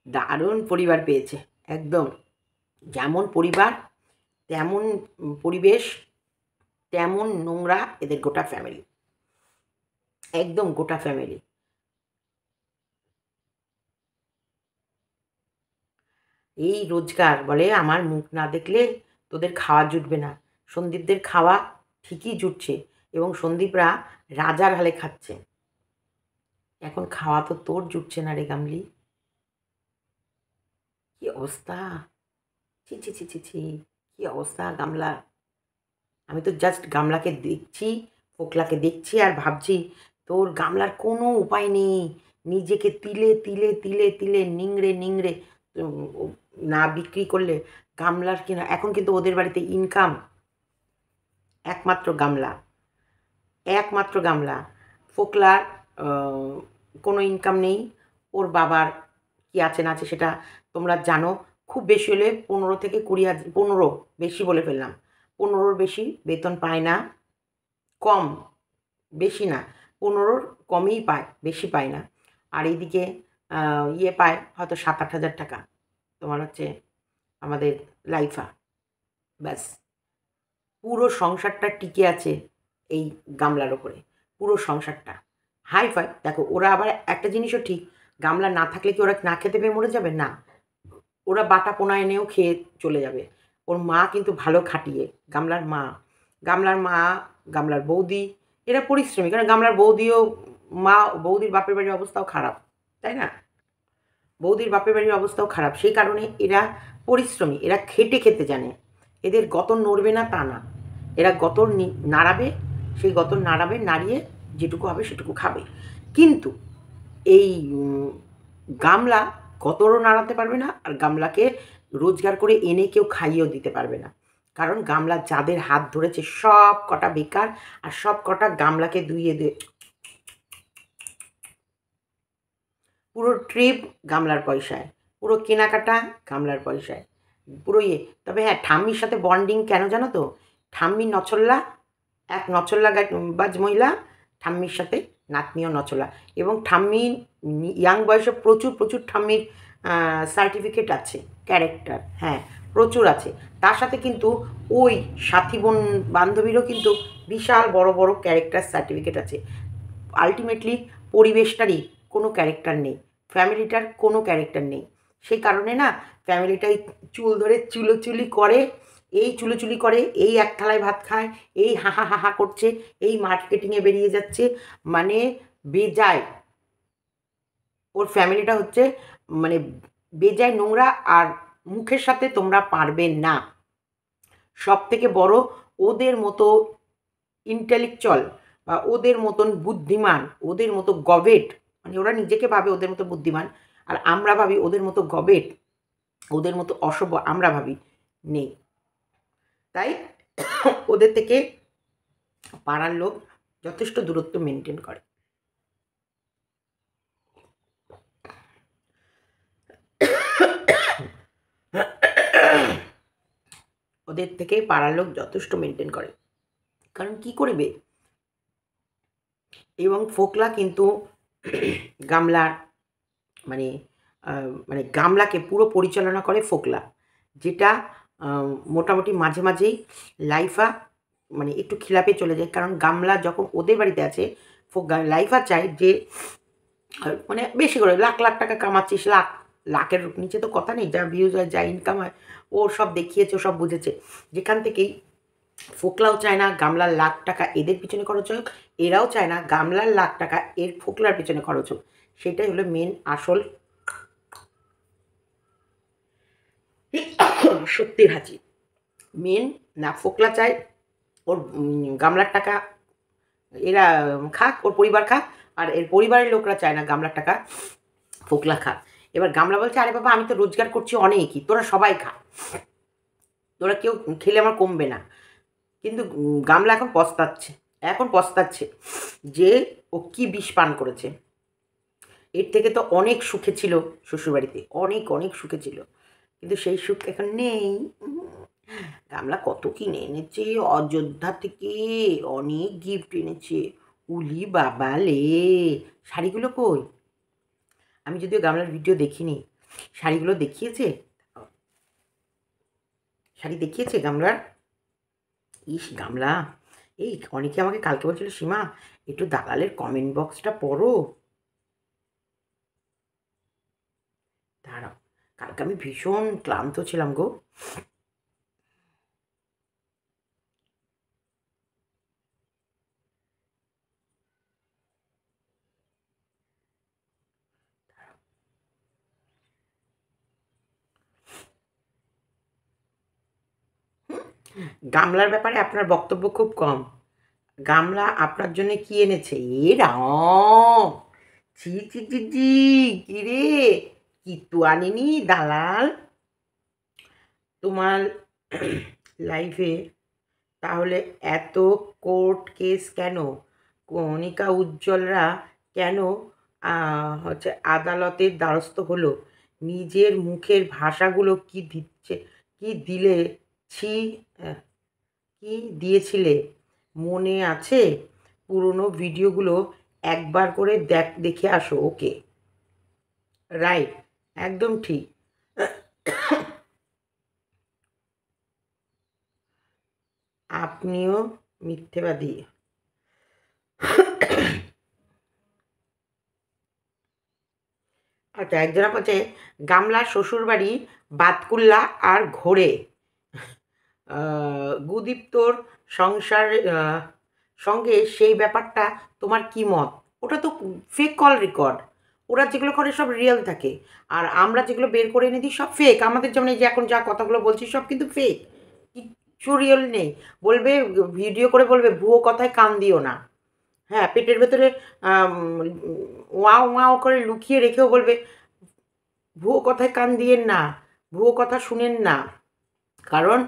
দারুণ পরিবার পেয়েছে একদম। যেমন পরিবার তেমন পরিবেশ, তেমন নোংরা এদের গোটা ফ্যামিলি, একদম গোটা ফ্যামিলি। এই রোজগার বলে আমার মুখ না দেখলে তোদের খাওয়া জুটবে না। সন্দীপদের খাওয়া ঠিকই জুটছে এবং সন্দীপরা রাজার হালে খাচ্ছে। এখন খাওয়া তো তোর জুটছে না রে গামলি। কি অবস্থা, ছি ছি ছি ছি ছি, কি অবস্থা গামলা। আমি তো জাস্ট গামলাকে দেখছি, ফোকলাকে দেখছি আর ভাবছি তোর গামলার কোনো উপায় নেই, নিজেকে তিলে তিলে তিলে তিলে নিংড়ে নিংড়ে না বিক্রি করলে গামলার কিনা। এখন কিন্তু ওদের বাড়িতে ইনকাম একমাত্র গামলা, একমাত্র গামলা। ফোকলার কোনো ইনকাম নেই। ওর বাবার কী আছে না আছে সেটা তোমরা জানো। খুব বেশি হলে 15 থেকে 20,000, 15, বেশি বলে ফেললাম, 15-র বেশি বেতন পায় না। কম, বেশি না, 15-র কমই পায়, বেশি পায় না। আর এইদিকে পায় হয়তো 7-8 হাজার টাকা তোমার হচ্ছে আমাদের লাইফা। ব্যাস, পুরো সংসারটা টিকে আছে এই গামলার ওপরে, পুরো সংসারটা। হাই ফাই দেখো, ওরা আবার একটা জিনিসও ঠিক, গামলা না থাকলে কি ওরা না খেতে পেয়ে মরে যাবে? না, ওরা বাটা পোনা এনেও খেয়ে চলে যাবে। ওর মা কিন্তু ভালো খাটিয়ে, গামলার মা, গামলার মা, গামলার বৌদি, এরা পরিশ্রমী। কারণ গামলার বৌদিও মা, বৌদির বাপের বাড়ির অবস্থাও খারাপ, তাই না? বৌদির বাপের বাড়ির অবস্থাও খারাপ, সেই কারণে এরা পরিশ্রমী, এরা খেটে খেতে জানে। এদের গতন নড়বে না তা না, এরা গতর নাড়াবে, সেই গতর নাড়াবে, নাড়িয়ে যেটুকু হবে সেটুকু খাবে। কিন্তু এই গামলা গতরও নাড়াতে পারবে না, আর গামলাকে রোজগার করে এনে কেউ খাইয়েও দিতে পারবে না। কারণ গামলা যাদের হাত ধরেছে সব কটা বেকার, আর সব কটা গামলাকে ধুইয়ে দিয়ে পুরো ট্রিপ গামলার পয়সায়, পুরো কেনাকাটা গামলার পয়সায়, পুরো ইয়ে। তবে হ্যাঁ, ঠাম্মির সাথে বন্ডিং কেন জানো তো? ঠাম্মি নছল্লা, এক নছল্লা বাজ মহিলা, ঠাম্মির সাথে নাতনিও নছলা, এবং ঠাম্মি ইয়াং বয়সে প্রচুর প্রচুর ঠাম্মির সার্টিফিকেট আছে, ক্যারেক্টার, হ্যাঁ প্রচুর আছে। তার সাথে কিন্তু ওই সাথী বোন বান্ধবীরও কিন্তু বিশাল বড় বড় ক্যারেক্টার সার্টিফিকেট আছে। আলটিমেটলি পরিবেশটারই কোনো ক্যারেক্টার নেই, ফ্যামিলিটার কোনো ক্যারেক্টার নেই। সেই কারণে না ফ্যামিলিটাই চুল ধরে চুলোচুলি করে, এই চুলোচুলি করে, এই এক থালায় ভাত খায়, এই হাহা হাহা করছে, এই মার্কেটিংয়ে বেরিয়ে যাচ্ছে, মানে বেজায় ওর ফ্যামিলিটা হচ্ছে মানে বেজায় নোংরা। আর মুখের সাথে তোমরা পারবে না। সব থেকে বড়, ওদের মতো ইন্টেলেকচুয়াল বা ওদের মতন বুদ্ধিমান, ওদের মতো গবেট, মানে ওরা নিজেকে ভাবে ওদের মতো বুদ্ধিমান, আর আমরা ভাবি ওদের মতো গবেট, ওদের মতো অসভ্য আমরা ভাবি, নেই। তাই ওদের থেকে পাড়ার লোক যথেষ্ট দূরত্ব মেনটেন করে। ওদের থেকে পাড়ার লোক যথেষ্ট মেনটেন করে, কারণ কি করবে। এবং ফোকলা কিন্তু গামলার মানে মানে গামলাকে পুরো পরিচালনা করে ফোকলা, যেটা মোটামুটি মাঝে মাঝেই লাইফা মানে একটু খিলাপে চলে যায়। কারণ গামলা যখন ওদের বাড়িতে আছে, লাইফা চায় যে মানে বেশি করে লাখ লাখ টাকা কামাচ্ছিস, লাখ লাখের নিচে তো কথা নেই, যা ভিউজ হয় যা ইনকাম হয় ও সব দেখিয়েছে, ও সব বুঝেছে। যেখান থেকেই ফোকলাও চায় না গামলার লাখ টাকা এদের পিছনে খরচ হোক, এরাও চায় না গামলার লাখ টাকা এর ফোকলার পিছনে খরচ হোক। সেটাই হলো মেন আসল সত্যির হাসি। মেন না ফোকলা চায় ওর গামলার টাকা এরা খাক, ওর পরিবার খাক, আর এর পরিবারের লোকরা চায় না গামলার টাকা ফোকলা খাক। এবার গামলা বলছে, আরে বাবা আমি তো রোজগার করছি অনেকই, তোরা সবাই খা, তোরা কেউ খেলে আমার কমবে না। কিন্তু গামলা এখন পস্তাচ্ছে যে ও কি বিষ পান করেছে। এর থেকে তো অনেক সুখে ছিল শ্বশুরবাড়িতে, অনেক অনেক সুখে ছিল, কিন্তু সেই সুখ এখন নেই। গামলা কত কিনে এনেছে অযোধ্যা থেকে, অনেক গিফট এনেছে, উলি বাবা লে। শাড়িগুলো কই? আমি যদিও গামলার ভিডিও দেখিনি, শাড়িগুলো দেখিয়েছে, শাড়ি দেখিয়েছে গামলার। ইস গামলা, এই অনেকে আমাকে কালকে বলছিল, সীমা একটু দালালের কমেন্ট বক্সটা পড়ো। দাঁড়াও, কালকে আমি ভীষণ ক্লান্ত ছিলাম গো। গামলার ব্যাপারে আপনার বক্তব্য খুব কম। গামলা আপনার জন্য কি এনেছে? এ রাম, ছি ছি ছি ছি, কি রে, কিতু আনেনি দালাল তোমার লাইফে? তাহলে এত কোর্ট কেস কেন? কণিকা উজ্জ্বলরা কেন হচ্ছে আদালতের দ্বারস্থ হলো? নিজের মুখের ভাষাগুলো কি দিচ্ছে, কি দিলে, ছি, কি দিয়েছিলে মনে আছে? পুরনো ভিডিওগুলো একবার করে দেখে আসো। ওকে, রাইট, একদম ঠিক। আপনিও মিথ্যেবাদী। আচ্ছা, একজনা বলছে গামলার শ্বশুরবাড়ি বাতকুল্লা আর ঘোরে, গুদীপ্তর সংসার সঙ্গে সেই ব্যাপারটা তোমার কি মত? ওটা তো ফেক কল রেকর্ড, ওরা যেগুলো করে সব রিয়েল থাকে, আর আমরা যেগুলো বের করে এনে দিই সব ফেক। আমাদের যেমন এই যে এখন যা কথাগুলো বলছি সব কিন্তু ফেক। রিয়েল নেই। বলবে, ভিডিও করে বলবে ভুয়ো কথায় কান দিও না। হ্যাঁ, পেটের ভেতরে ওয়াও ওয়াও করে লুকিয়ে রেখেও বলবে ভুয়ো কথায় কান দিয়েন না, ভুয়ো কথা শুনেন না। কারণ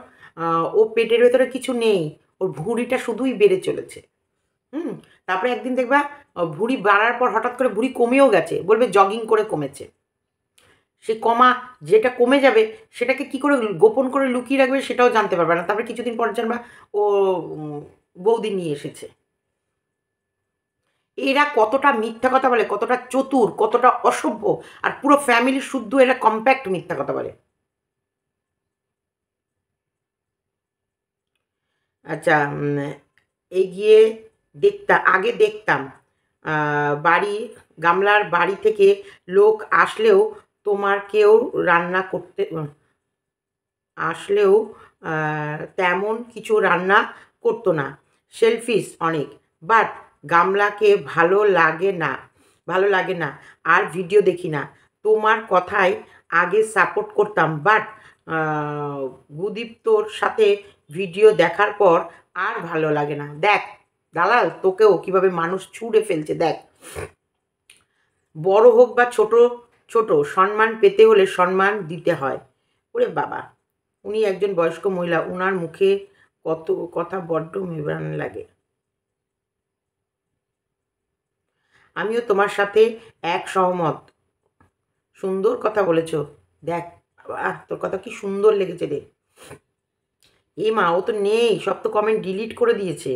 ও পেটের ভেতরে কিছু নেই, ওর ভুঁড়িটা শুধুই বেড়ে চলেছে। হুম? তারপরে একদিন দেখবা ভুঁড়ি বাড়ার পর হঠাৎ করে ভুঁড়ি কমেও গেছে, বলবে জগিং করে কমেছে। সে কমা যেটা কমে যাবে সেটাকে কি করে গোপন করে লুকিয়ে রাখবে সেটাও জানতে পারবে না। তারপরে কিছুদিন পর জানবা ও বৌদি নিয়ে এসেছে। এরা কতটা মিথ্যা কথা বলে, কতটা চতুর, কতটা অসভ্য, আর পুরো ফ্যামিলি শুদ্ধ এরা কম্প্যাক্ট মিথ্যা কথা বলে। আচ্ছা, এগিয়ে আগে দেখতাম বাড়ি গামলার বাড়ি থেকে লোক আসলেও তোমার কেউ রান্না করতে আসলেও তেমন কিছু রান্না করতো না। সেলফিশ অনেক। বাট গামলাকে ভালো লাগে না আর ভিডিও দেখি না। তোমার কথায় আগে সাপোর্ট করতাম, বাট গুদীপ্তর সাথে ভিডিও দেখার পর আর ভালো লাগে না। দেখ দালাল, তোকেও কিভাবে মানুষ ছুঁড়ে ফেলছে দেখ। বড় হোক বা ছোট ছোট সম্মান পেতে হলে সম্মান দিতে হয়। ওরে বাবা, উনি একজন বয়স্ক মহিলা, উনার মুখে কত কথা বড্ড মেবান লাগে। আমিও তোমার সাথে এক সহমত। সুন্দর কথা বলেছ। দেখ বাবা, তোর কথা কি সুন্দর লেগেছে রে। এ মা, ও তো নেই, সব তো কমেন্ট ডিলিট করে দিয়েছে।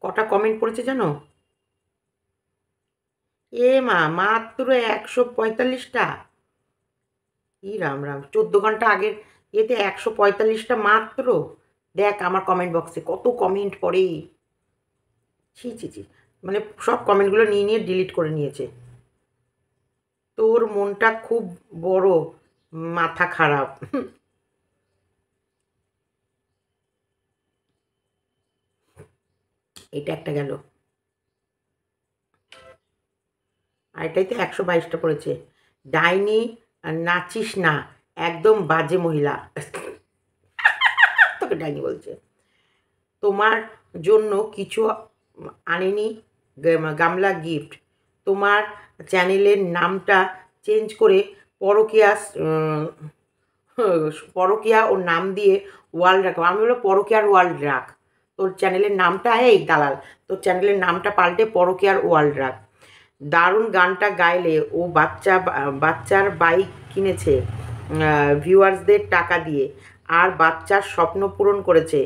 কটা কমেন্ট পড়েছে জানো? এ মা, মাত্র 145টা। ই রাম রাম, 14 ঘন্টা আগের এতে 145টা মাত্র। দেখ আমার কমেন্ট বক্সে কত কমেন্ট পড়ে। ছি ছি ছি, মানে সব কমেন্টগুলো নিয়ে নিয়ে ডিলিট করে নিয়েছে। তোর মনটা খুব বড়, মাথা খারাপ। এটা একটা গেল। আর এটাই তো 122টা পড়েছে। ডাইনি নাচিস না, একদম বাজে মহিলা। তোকে ডাইনি বলছে। তোমার জন্য কিছু আনেনি গামলা গিফট। তোমার চ্যানেলের নামটা চেঞ্জ করে পরকীয়া পরকীয়া ওর নাম দিয়ে ওয়ার্ল্ড রাখো। আমি বলবো পরকীয়ার ওয়ার্ল্ড রাখ। তোর চ্যানেলের নামটা, এই দালাল, তোর চ্যানেলের নামটা পাল্টে পরকীয়ার ওয়ার্ল্ড রাখ। দারুণ গানটা গাইলে। ও বাচ্চার বাইক কিনেছে ভিউয়ার্সদের টাকা দিয়ে, আর বাচ্চার স্বপ্ন পূরণ করেছে।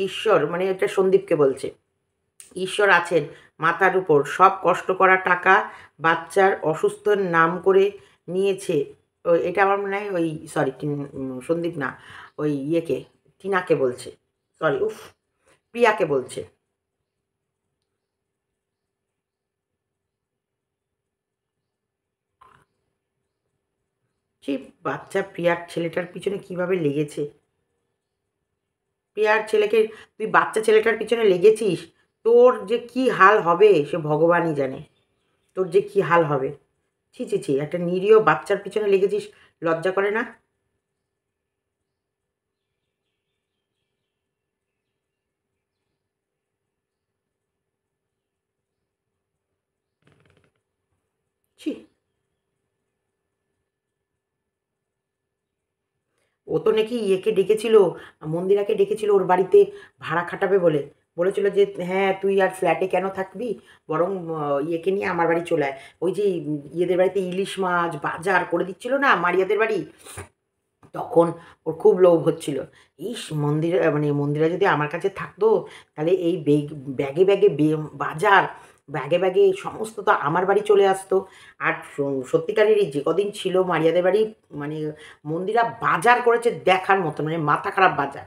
ঈশ্বর, মানে এটা সন্দীপকে বলছে, ঈশ্বর আছেন মাথার উপর, সব কষ্ট করা টাকা বাচ্চার অসুস্থর নাম করে নিয়েছে। ওই এটা আমার মনে হয় ওই সরি সন্দীপ না, ওই ইয়েকে টিনাকে বলছে, সরি উফ, প্রিয়াকে বলছে। সে বাচ্চা প্রিয়ার ছেলেটার পিছনে কিভাবে লেগেছে। প্রিয়ার ছেলেকে, তুই বাচ্চা ছেলেটার পিছনে লেগেছিস, তোর যে কি হাল হবে সে ভগবানই জানে। তোর যে কি হাল হবে। ছি ছি ছি, একটা নিরীহ বাচ্চার পিছনে লেগেছিস, লজ্জা করে না? ছি। ও তো নাকি ইয়েকে ডেকেছিল, মন্দিরাকে ডেকেছিল ওর বাড়িতে ভাড়া খাটাবে বলে। বলেছিল যে হ্যাঁ তুই আর ফ্ল্যাটে কেন থাকবি, বরং ইয়েকে নিয়ে আমার বাড়ি চলে আয়। ওই যে ইয়েদের বাড়িতে ইলিশ মাছ বাজার করে দিচ্ছিল না মারিয়াদের বাড়ি, তখন ওর খুব লোভ হচ্ছিল। ইস, মন্দিরা যদি আমার কাছে থাকতো, তাহলে এই ব্যাগে ব্যাগে বাজার, ব্যাগে ব্যাগে সমস্ত তো আমার বাড়ি চলে আসতো। আর সত্যিকারেরই যে কদিন ছিল মারিয়াদের বাড়ি, মানে মন্দিরা বাজার করেছে দেখার মতো, মানে মাথা খারাপ বাজার।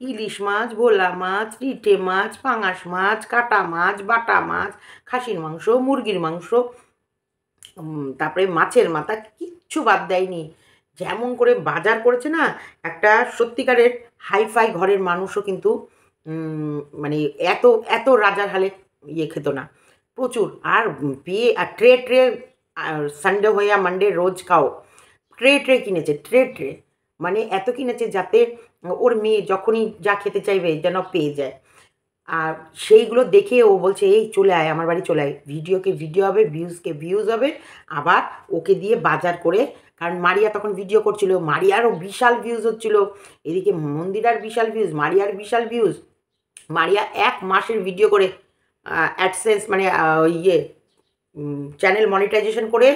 ইলিশ মাছ, ভোলা মাছ, রিঠে মাছ, পাঙাশ মাছ, কাটা মাছ, বাটা মাছ, খাসির মাংস, মুরগির মাংস, তারপরে মাছের মাথা, কিচ্ছু বাদ দেয়নি। যেমন করে বাজার করেছে না, একটা সত্যিকারের হাইফাই ঘরের মানুষও কিন্তু মানে এত এত রাজার হালে ইয়ে খেত না। প্রচুর। আর বিয়ে আর ট্রে ট্রে, সানডে হইয়া মানডে রোজ খাও, ট্রে ট্রে কিনেছে, ট্রে ট্রে, মানে এত কিনেছে যাতে ওর মেয়ে যখনই যা খেতে চাইবে যেন পেয়ে যায়। আর সেইগুলো দেখে ও বলছে এই চলে আয় আমার বাড়ি চলে আয়, ভিডিওকে ভিডিও হবে, ভিউজকে ভিউজ হবে, আবার ওকে দিয়ে বাজার করে, কারণ মারিয়া তখন ভিডিও করছিল, মারিয়ারও বিশাল ভিউজ হচ্ছিল, এদিকে মন্দিরার বিশাল ভিউজ, মারিয়ার বিশাল ভিউজ। মারিয়া 1 মাসের ভিডিও করে অ্যাডসেন্স মানে ইয়ে চ্যানেল মনিটাইজেশন করে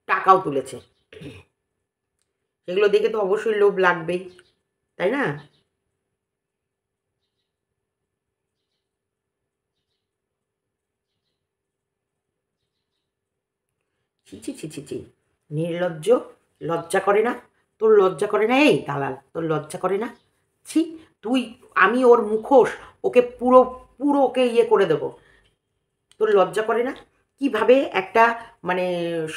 টাকাও তুলেছে। সেগুলো দেখে তো অবশ্যই লোভ লাগবেই, তাই না? ছি ছি ছি ছি ছি, নির্লজ্জ, লজ্জা করে না? তোর লজ্জা করে না? এই দালাল, তোর লজ্জা করে না? ছি, তুই, আমি ওর মুখোশ, ওকে পুরো পুরো ওকে ইয়ে করে দেবো। তোর লজ্জা করে না? কিভাবে একটা মানে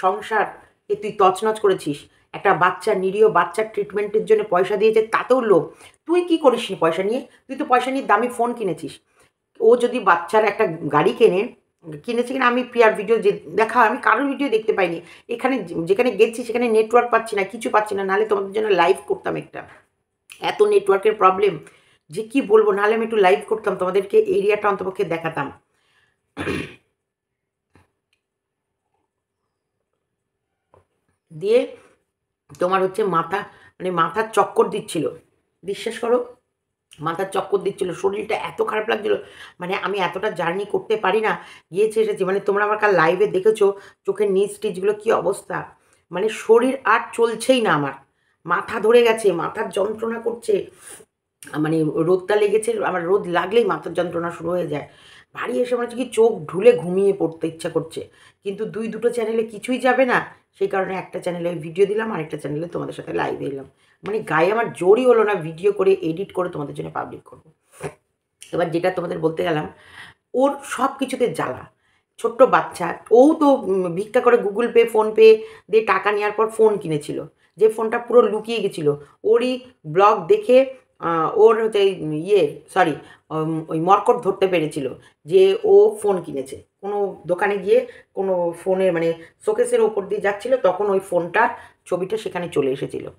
সংসারকে তুই তছনছ করেছিস। একটা বাচ্চা, নিরীহ বাচ্চার ট্রিটমেন্টের জন্য পয়সা দিয়েছে, তাতেও লোভ। তুই কি করিস নি পয়সা নিয়ে? তুই তো পয়সা নিয়ে দামি ফোন কিনেছিস। ও যদি বাচ্চার একটা গাড়ি কিনেছে কিনা আমি প্রিয়ার ভিডিও যে দেখা, আমি কারোর ভিডিও দেখতে পাইনি। এখানে যেখানে গেছি সেখানে নেটওয়ার্ক পাচ্ছি না, কিছু পাচ্ছি না, নাহলে তোমাদের জন্য লাইভ করতাম একটা। এত নেটওয়ার্কের প্রবলেম যে কি বলবো, নাহলে আমি একটু লাইভ করতাম, তোমাদেরকে এরিয়াটা অন্তপক্ষে দেখাতাম। দিয়ে তোমার হচ্ছে মাথা, মানে মাথার চক্কর দিচ্ছিল, বিশ্বাস করো, মাথার চক্কর দিচ্ছিল, শরীরটা এত খারাপ লাগছিল। মানে আমি এতটা জার্নি করতে পারি না, গিয়েছে এসেছি, মানে তোমরা আমার কাল লাইভে দেখেছো চোখের নিচ টিচগুলো কী অবস্থা, মানে শরীর আর চলছেই না আমার, মাথা ধরে গেছে, মাথার যন্ত্রণা করছে। মানে রোদটা লেগেছে, আমার রোদ লাগলেই মাথার যন্ত্রণা শুরু হয়ে যায়। বাড়ি এসে মনে হচ্ছে কি চোখ ঢুলে ঘুমিয়ে পড়তে ইচ্ছা করছে, কিন্তু দুটো চ্যানেলে কিছুই যাবে না, সেই কারণে একটা চ্যানেলে ভিডিও দিলাম, আরেকটা চ্যানেলে তোমাদের সাথে লাইভ এলাম। মানে গায়ে আমার জোরই হলো না ভিডিও করে এডিট করে তোমাদের জন্য পাবলিক করব। এবার যেটা তোমাদের বলতে গেলাম, ওর সব কিছুতে জ্বালা। ছোট্ট বাচ্চা, ও তো ভিক্ষা করে গুগল পে ফোনপে দিয়ে টাকা নেওয়ার পর ফোন কিনেছিল, যে ফোনটা পুরো লুকিয়ে গেছিলো। ওরই ব্লগ দেখে ওর হচ্ছে ইয়ে সরি ওই মর্কট ধরতে পেরেছিল যে ও ফোন কিনেছে। কোনো দোকানে গিয়ে কোনো ফোনের মানে শোকেসের ওপর দিয়ে যাচ্ছিলো, তখন ওই ফোনটার ছবিটা সেখানে চলে এসেছিলো,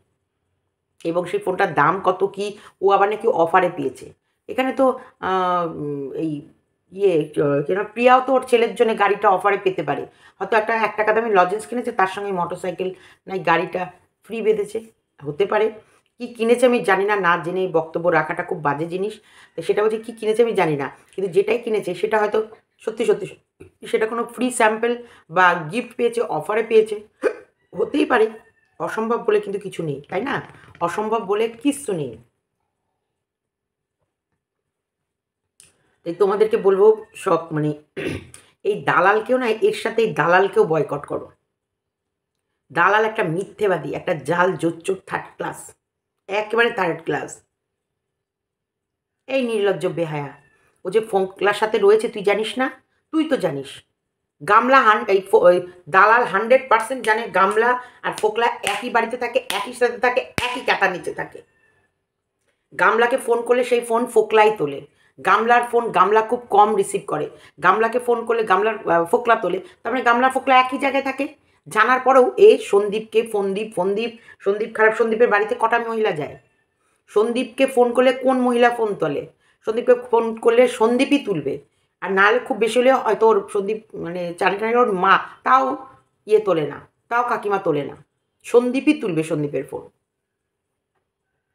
এবং সেই ফোনটার দাম কত কি ও আবার নাকি অফারে পেয়েছে। এখানে তো এই ইয়ে কেন প্রিয়াও তো ওর ছেলের জন্য গাড়িটা অফারে পেতে পারে, হয়তো একটা 1 টাকা দামি লজেন্স কিনেছে, তার সঙ্গে মোটরসাইকেল নাই গাড়িটা ফ্রি বেঁধেছে, হতে পারে। কি কিনেছে আমি জানি না, না জেনে এই বক্তব্য রাখাটা খুব বাজে জিনিস। তো সেটা বলছে কী কিনেছে আমি জানি না, কিন্তু যেটাই কিনেছে সেটা হয়তো সত্যি সত্যি সেটা কোনো ফ্রি স্যাম্পেল বা গিফট পেয়েছে, অফারে পেয়েছে, হতেই পারে। অসম্ভব বলে কিন্তু কিছু নেই, তাই না? অসম্ভব বলে কিচ্ছু নেই। তাই তোমাদেরকে বলবো সব মানে এই দালালকেও না, এর সাথে এই দালালকেও বয়কট করো। দালাল একটা মিথ্যেবাদী, একটা জাল জোচ্চোর 3rd ক্লাস, একেবারে 3rd ক্লাস। এই নির্লজ্জ বেহায়া, ও যে ফোকলার সাথে রয়েছে তুই জানিস না? তুই তো জানিস। গামলা ওই দালাল 100% জানে গামলা আর ফোকলা একই বাড়িতে থাকে, একই সাথে থাকে, একই কাতার নিচে থাকে। গামলাকে ফোন করলে সেই ফোন ফোকলাই তোলে, গামলার ফোন গামলা খুব কম রিসিভ করে, গামলাকে ফোন করলে গামলার ফোকলা তোলে, তার মানে গামলা ফোকলা একই জায়গায় থাকে। জানার পরেও এ সন্দীপকে সন্দীপ খারাপ, সন্দীপের বাড়িতে কটা মহিলা যায়? সন্দীপকে ফোন করলে কোন মহিলা ফোন তোলে? সন্দীপকে ফোন করলে সন্দীপই তুলবে, আর নাহলে খুব বেশি হলে হয়তো ওর সন্দীপ মানে চারিটানের ওর মা, তাও ইয়ে তোলে না, তাও কাকিমা তোলে না, সন্দীপই তুলবে সন্দীপের ফোন।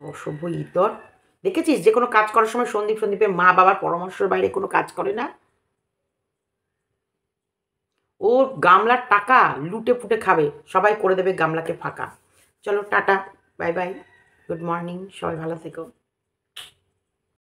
অসভ্য ইতর, দেখেছিস যে কোনো কাজ করার সময় সন্দীপের মা বাবার পরামর্শের বাইরে কোনো কাজ করে না। ও গামলার টাকা লুটে ফুটে খাবে, সবাই করে দেবে গামলাকে ফাঁকা। চলো tata, bye bye, good morning, সবাই ভালো থেকো।